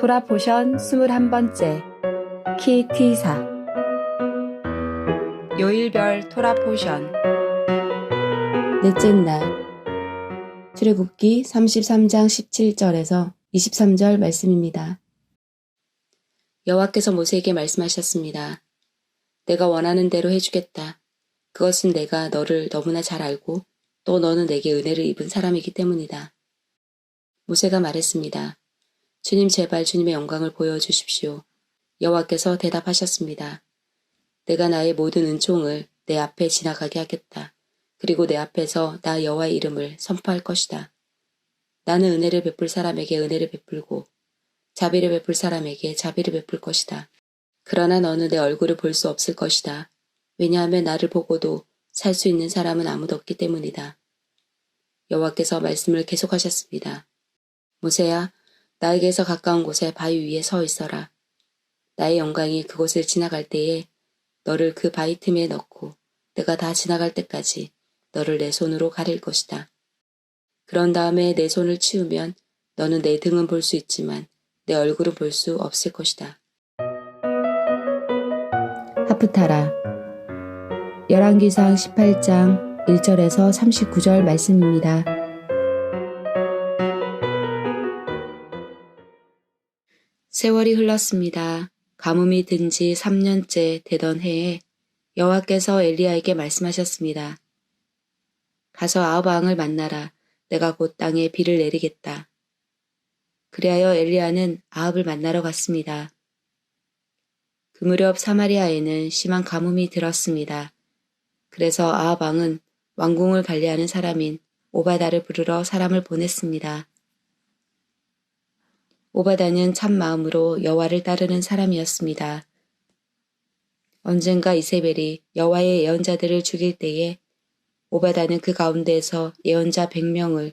토라 포션 21번째 키티사 요일별 토라 포션 넷째 날 출애굽기 33장 17절에서 23절 말씀입니다. 여호와께서 모세에게 말씀하셨습니다. 내가 원하는 대로 해주겠다. 그것은 내가 너를 너무나 잘 알고 또 너는 내게 은혜를 입은 사람이기 때문이다. 모세가 말했습니다. 주님 제발 주님의 영광을 보여주십시오. 여호와께서 대답하셨습니다. 내가 나의 모든 은총을 내 앞에 지나가게 하겠다. 그리고 내 앞에서 나 여호와의 이름을 선포할 것이다. 나는 은혜를 베풀 사람에게 은혜를 베풀고 자비를 베풀 사람에게 자비를 베풀 것이다. 그러나 너는 내 얼굴을 볼 수 없을 것이다. 왜냐하면 나를 보고도 살 수 있는 사람은 아무도 없기 때문이다. 여호와께서 말씀을 계속하셨습니다. 모세야, 나에게서 가까운 곳에 바위 위에 서 있어라. 나의 영광이 그곳을 지나갈 때에 너를 그 바위 틈에 넣고 내가 다 지나갈 때까지 너를 내 손으로 가릴 것이다. 그런 다음에 내 손을 치우면 너는 내 등은 볼 수 있지만 내 얼굴은 볼 수 없을 것이다. 하프타라 열왕기상 18장 1절에서 39절 말씀입니다. 세월이 흘렀습니다. 가뭄이 든 지 3년째 되던 해에 여호와께서 엘리야에게 말씀하셨습니다. 가서 아합 왕을 만나라. 내가 곧 땅에 비를 내리겠다. 그리하여 엘리야는 아합을 만나러 갔습니다. 그 무렵 사마리아에는 심한 가뭄이 들었습니다. 그래서 아합 왕은 왕궁을 관리하는 사람인 오바다를 부르러 사람을 보냈습니다. 오바다는 참 마음으로 여호와를 따르는 사람이었습니다. 언젠가 이세벨이 여호와의 예언자들을 죽일 때에 오바다는 그 가운데에서 예언자 100명을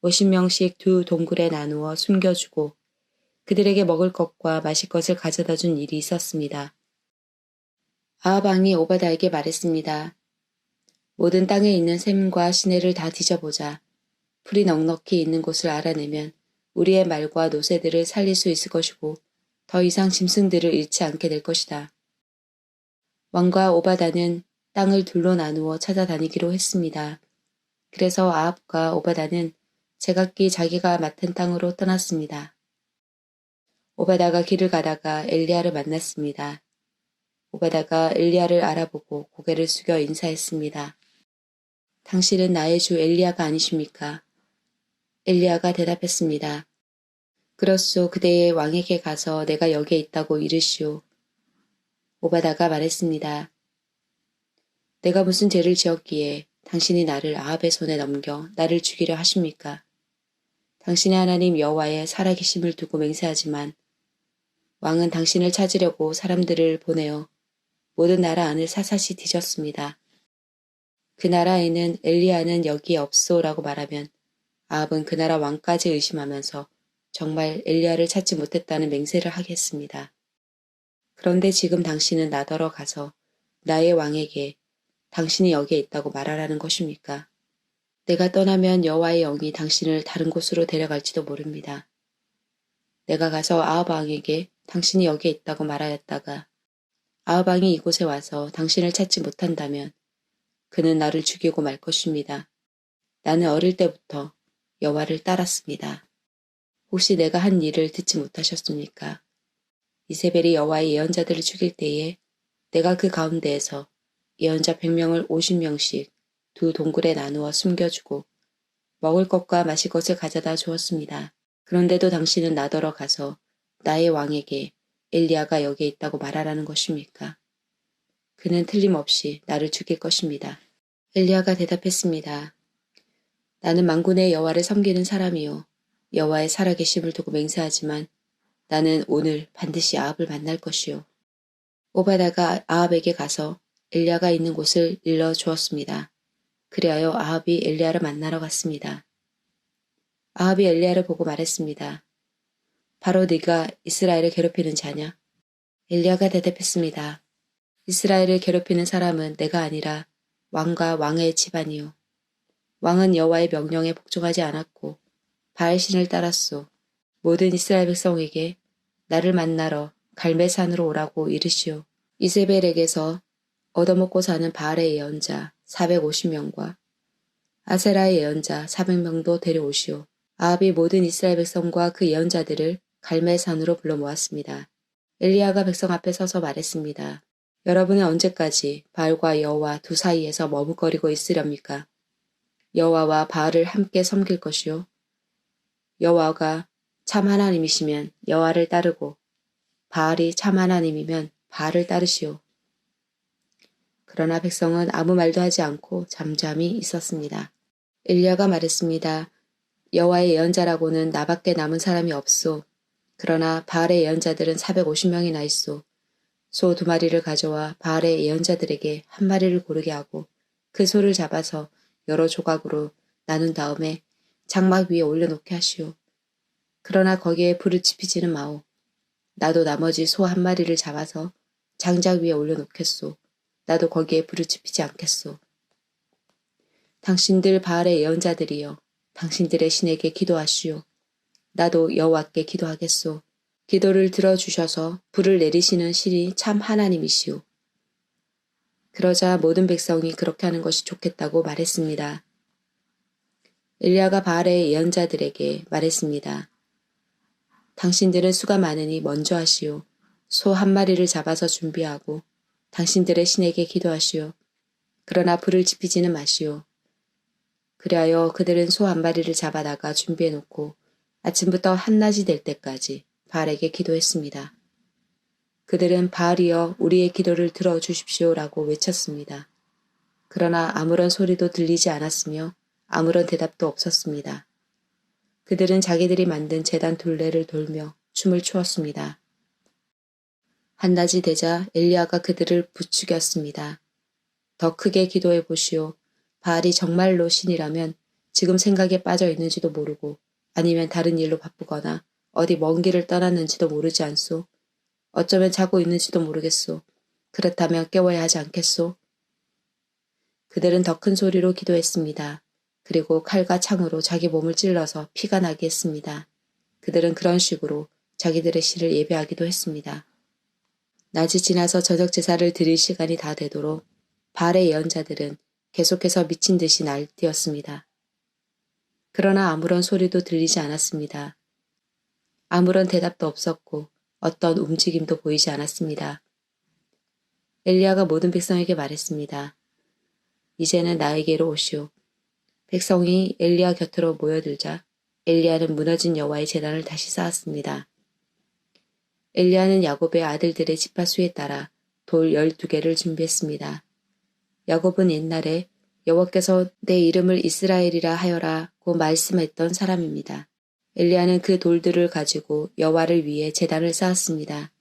50명씩 두 동굴에 나누어 숨겨주고 그들에게 먹을 것과 마실 것을 가져다 준 일이 있었습니다. 아합 왕이 오바다에게 말했습니다. 모든 땅에 있는 샘과 시내를 다 뒤져보자. 풀이 넉넉히 있는 곳을 알아내면 우리의 말과 노새들을 살릴 수 있을 것이고 더 이상 짐승들을 잃지 않게 될 것이다. 왕과 오바다는 땅을 둘로 나누어 찾아다니기로 했습니다. 그래서 아합과 오바다는 제각기 자기가 맡은 땅으로 떠났습니다. 오바다가 길을 가다가 엘리야를 만났습니다. 오바다가 엘리야를 알아보고 고개를 숙여 인사했습니다. 당신은 나의 주 엘리야가 아니십니까? 엘리야가 대답했습니다. 그렇소, 그대의 왕에게 가서 내가 여기에 있다고 이르시오. 오바다가 말했습니다. 내가 무슨 죄를 지었기에 당신이 나를 아합의 손에 넘겨 나를 죽이려 하십니까? 당신의 하나님 여호와의 살아계심을 두고 맹세하지만 왕은 당신을 찾으려고 사람들을 보내어 모든 나라 안을 사사시 뒤졌습니다. 그 나라에는 엘리야는 여기에 없소라고 말하면 아합은 그 나라 왕까지 의심하면서 정말 엘리야를 찾지 못했다는 맹세를 하겠습니다. 그런데 지금 당신은 나더러 가서 나의 왕에게 당신이 여기에 있다고 말하라는 것입니까? 내가 떠나면 여호와의 영이 당신을 다른 곳으로 데려갈지도 모릅니다. 내가 가서 아합 왕에게 당신이 여기에 있다고 말하였다가 아합 왕이 이곳에 와서 당신을 찾지 못한다면 그는 나를 죽이고 말 것입니다. 나는 어릴 때부터 여호와를 따랐습니다. 혹시 내가 한 일을 듣지 못하셨습니까? 이세벨이 여호와의 예언자들을 죽일 때에 내가 그 가운데에서 예언자 100명을 50명씩 두 동굴에 나누어 숨겨주고 먹을 것과 마실 것을 가져다 주었습니다. 그런데도 당신은 나더러 가서 나의 왕에게 엘리야가 여기에 있다고 말하라는 것입니까? 그는 틀림없이 나를 죽일 것입니다. 엘리야가 대답했습니다. 나는 만군의 여호와를 섬기는 사람이요. 여호와의 살아계심을 두고 맹세하지만 나는 오늘 반드시 아합을 만날 것이요. 오바다가 아합에게 가서 엘리야가 있는 곳을 일러주었습니다. 그리하여 아합이 엘리야를 만나러 갔습니다. 아합이 엘리야를 보고 말했습니다. 바로 네가 이스라엘을 괴롭히는 자냐? 엘리야가 대답했습니다. 이스라엘을 괴롭히는 사람은 내가 아니라 왕과 왕의 집안이요. 왕은 여호와의 명령에 복종하지 않았고 바알신을 따랐소. 모든 이스라엘 백성에게 나를 만나러 갈멜산으로 오라고 이르시오. 이세벨에게서 얻어먹고 사는 바알의 예언자 450명과 아세라의 예언자 400명도 데려오시오. 아합이 모든 이스라엘 백성과 그 예언자들을 갈멜산으로 불러 모았습니다. 엘리야가 백성 앞에 서서 말했습니다. 여러분은 언제까지 바알과 여호와 두 사이에서 머뭇거리고 있으렵니까? 여호와와 바알을 함께 섬길 것이요. 여호와가 참 하나님이시면 여호와를 따르고 바알이 참 하나님이면 바알을 따르시오. 그러나 백성은 아무 말도 하지 않고 잠잠히 있었습니다. 엘리야가 말했습니다. 여호와의 예언자라고는 나밖에 남은 사람이 없소. 그러나 바알의 예언자들은 450명이나 있소. 소 2마리를 가져와 바알의 예언자들에게 1마리를 고르게 하고 그 소를 잡아서 여러 조각으로 나눈 다음에 장막 위에 올려놓게 하시오. 그러나 거기에 불을 지피지는 마오. 나도 나머지 소 1마리를 잡아서 장작 위에 올려놓겠소. 나도 거기에 불을 지피지 않겠소. 당신들 바알의 예언자들이여, 당신들의 신에게 기도하시오. 나도 여호와께 기도하겠소. 기도를 들어주셔서 불을 내리시는 신이 참 하나님이시오. 그러자 모든 백성이 그렇게 하는 것이 좋겠다고 말했습니다. 엘리야가 바알의 예언자들에게 말했습니다. 당신들은 수가 많으니 먼저 하시오. 소 1마리를 잡아서 준비하고 당신들의 신에게 기도하시오. 그러나 불을 지피지는 마시오. 그리하여 그들은 소 1마리를 잡아다가 준비해놓고 아침부터 한낮이 될 때까지 바알에게 기도했습니다. 그들은 바알이여 우리의 기도를 들어주십시오라고 외쳤습니다. 그러나 아무런 소리도 들리지 않았으며 아무런 대답도 없었습니다. 그들은 자기들이 만든 제단 둘레를 돌며 춤을 추었습니다. 한낮이 되자 엘리야가 그들을 부추겼습니다. 더 크게 기도해 보시오. 바알이 정말로 신이라면 지금 생각에 빠져 있는지도 모르고 아니면 다른 일로 바쁘거나 어디 먼 길을 떠났는지도 모르지 않소. 어쩌면 자고 있는지도 모르겠소. 그렇다면 깨워야 하지 않겠소? 그들은 더 큰 소리로 기도했습니다. 그리고 칼과 창으로 자기 몸을 찔러서 피가 나게 했습니다. 그들은 그런 식으로 자기들의 신을 예배하기도 했습니다. 낮이 지나서 저녁 제사를 드릴 시간이 다 되도록 바알의 예언자들은 계속해서 미친 듯이 날뛰었습니다. 그러나 아무런 소리도 들리지 않았습니다. 아무런 대답도 없었고 어떤 움직임도 보이지 않았습니다. 엘리야가 모든 백성에게 말했습니다. 이제는 나에게로 오시오. 백성이 엘리야 곁으로 모여들자 엘리야는 무너진 여호와의 제단을 다시 쌓았습니다. 엘리야는 야곱의 아들들의 지파수에 따라 돌 12개를 준비했습니다. 야곱은 옛날에 여호와께서 내 이름을 이스라엘이라 하여라고 말씀했던 사람입니다. 엘리야는 그 돌들을 가지고 여호와를 위해 제단을 쌓았습니다.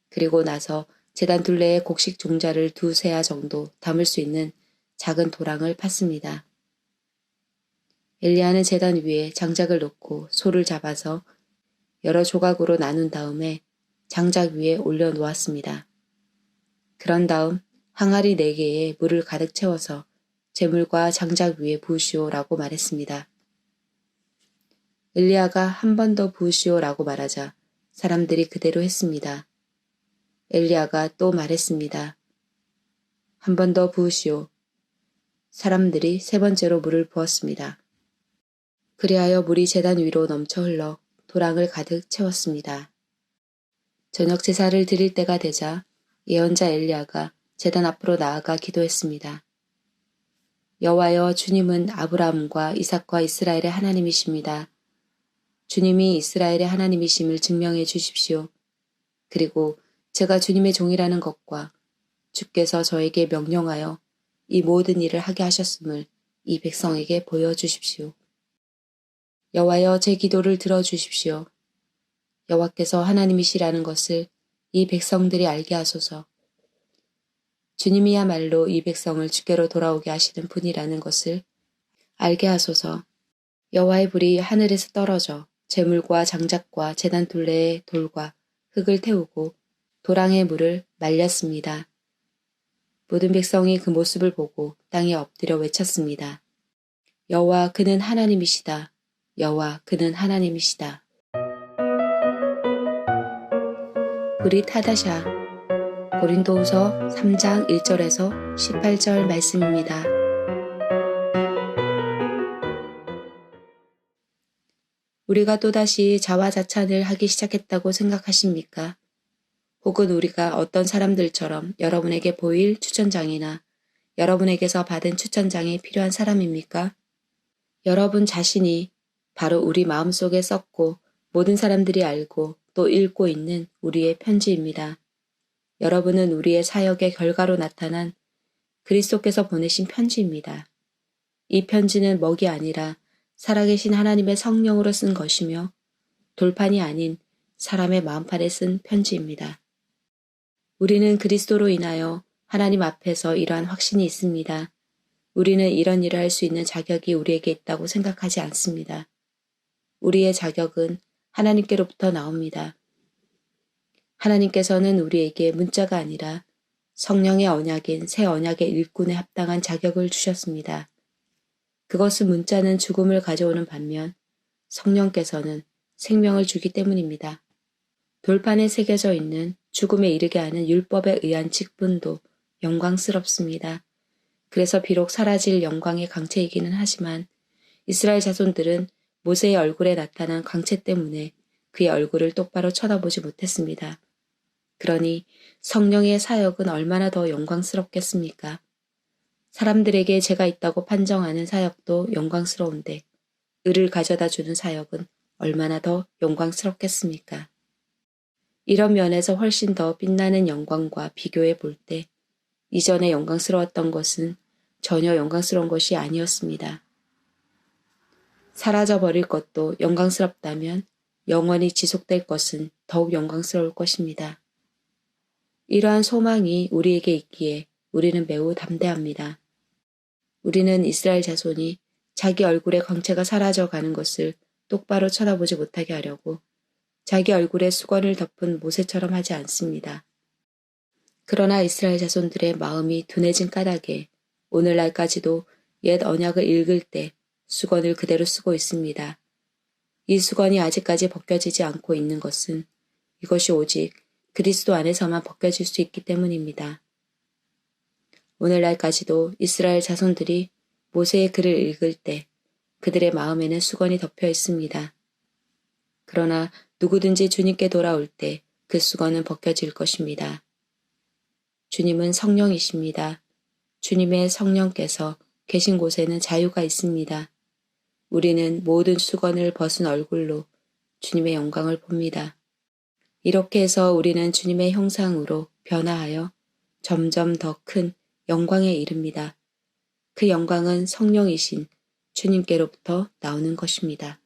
그리고 나서 제단 둘레에 곡식 종자를 2세아 정도 담을 수 있는 작은 도랑을 팠습니다. 엘리야는 제단 위에 장작을 놓고 소를 잡아서 여러 조각으로 나눈 다음에 장작 위에 올려놓았습니다. 그런 다음 항아리 4개에 물을 가득 채워서 제물과 장작 위에 부으시오라고 말했습니다. 엘리야가 한 번 더 부으시오라고 말하자 사람들이 그대로 했습니다. 엘리야가 또 말했습니다. 한 번 더 부으시오. 사람들이 3번째로 물을 부었습니다. 그리하여 물이 제단 위로 넘쳐 흘러 도랑을 가득 채웠습니다. 저녁 제사를 드릴 때가 되자 예언자 엘리야가 제단 앞으로 나아가 기도했습니다. 여호와여, 주님은 아브라함과 이삭과 이스라엘의 하나님이십니다. 주님이 이스라엘의 하나님이심을 증명해 주십시오. 그리고 제가 주님의 종이라는 것과 주께서 저에게 명령하여 이 모든 일을 하게 하셨음을 이 백성에게 보여주십시오. 여호와여, 제 기도를 들어주십시오. 여호와께서 하나님이시라는 것을 이 백성들이 알게 하소서. 주님이야말로 이 백성을 주께로 돌아오게 하시는 분이라는 것을 알게 하소서. 여호와의 불이 하늘에서 떨어져 제물과 장작과 제단 둘레의 돌과 흙을 태우고 도랑의 물을 말렸습니다. 모든 백성이 그 모습을 보고 땅에 엎드려 외쳤습니다. 여호와, 그는 하나님이시다. 여호와, 그는 하나님이시다. 브릿 하다샤. 고린도후서 3장 1절에서 18절 말씀입니다. 우리가 또다시 자화자찬을 하기 시작했다고 생각하십니까? 혹은 우리가 어떤 사람들처럼 여러분에게 보일 추천장이나 여러분에게서 받은 추천장이 필요한 사람입니까? 여러분 자신이 바로 우리 마음속에 썩고 모든 사람들이 알고 또 읽고 있는 우리의 편지입니다. 여러분은 우리의 사역의 결과로 나타난 그리스도께서 보내신 편지입니다. 이 편지는 먹이 아니라 살아계신 하나님의 성령으로 쓴 것이며 돌판이 아닌 사람의 마음판에 쓴 편지입니다. 우리는 그리스도로 인하여 하나님 앞에서 이러한 확신이 있습니다. 우리는 이런 일을 할 수 있는 자격이 우리에게 있다고 생각하지 않습니다. 우리의 자격은 하나님께로부터 나옵니다. 하나님께서는 우리에게 문자가 아니라 성령의 언약인 새 언약의 일꾼에 합당한 자격을 주셨습니다. 그것은 문자는 죽음을 가져오는 반면 성령께서는 생명을 주기 때문입니다. 돌판에 새겨져 있는 죽음에 이르게 하는 율법에 의한 직분도 영광스럽습니다. 그래서 비록 사라질 영광의 강체이기는 하지만 이스라엘 자손들은 모세의 얼굴에 나타난 강체 때문에 그의 얼굴을 똑바로 쳐다보지 못했습니다. 그러니 성령의 사역은 얼마나 더 영광스럽겠습니까? 사람들에게 죄가 있다고 판정하는 사역도 영광스러운데 의를 가져다 주는 사역은 얼마나 더 영광스럽겠습니까? 이런 면에서 훨씬 더 빛나는 영광과 비교해 볼 때 이전에 영광스러웠던 것은 전혀 영광스러운 것이 아니었습니다. 사라져버릴 것도 영광스럽다면 영원히 지속될 것은 더욱 영광스러울 것입니다. 이러한 소망이 우리에게 있기에 우리는 매우 담대합니다. 우리는 이스라엘 자손이 자기 얼굴의 광채가 사라져 가는 것을 똑바로 쳐다보지 못하게 하려고 자기 얼굴에 수건을 덮은 모세처럼 하지 않습니다. 그러나 이스라엘 자손들의 마음이 둔해진 까닭에 오늘날까지도 옛 언약을 읽을 때 수건을 그대로 쓰고 있습니다. 이 수건이 아직까지 벗겨지지 않고 있는 것은 이것이 오직 그리스도 안에서만 벗겨질 수 있기 때문입니다. 오늘날까지도 이스라엘 자손들이 모세의 글을 읽을 때 그들의 마음에는 수건이 덮여 있습니다. 그러나 누구든지 주님께 돌아올 때 그 수건은 벗겨질 것입니다. 주님은 성령이십니다. 주님의 성령께서 계신 곳에는 자유가 있습니다. 우리는 모든 수건을 벗은 얼굴로 주님의 영광을 봅니다. 이렇게 해서 우리는 주님의 형상으로 변화하여 점점 더 큰 영광에 이릅니다. 그 영광은 성령이신 주님께로부터 나오는 것입니다.